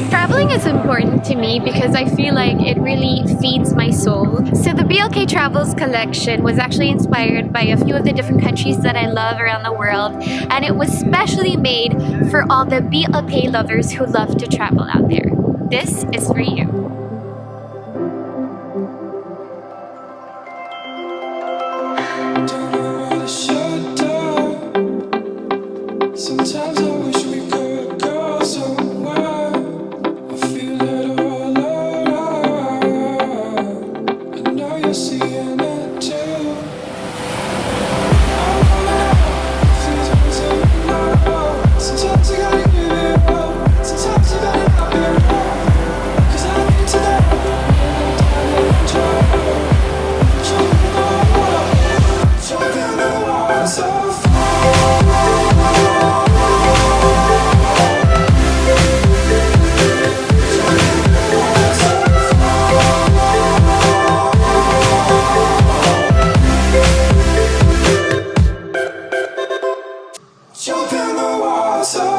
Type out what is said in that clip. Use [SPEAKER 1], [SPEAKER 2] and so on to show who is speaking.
[SPEAKER 1] Traveling is important to me because I feel like it really feeds my soul. So the BLK Travels collection was actually inspired by a few of the different countries that I love around the world, and it was specially made for all the BLK lovers who love to travel out there. This is for you.
[SPEAKER 2] Sometimes I wish we could go somewhere. I feel it all around. I know you're seeing it too. Sometimes you gotta give it up. Sometimes you gotta not be wrong. 'Cause I need to know. Jumping the walls so jump in the water.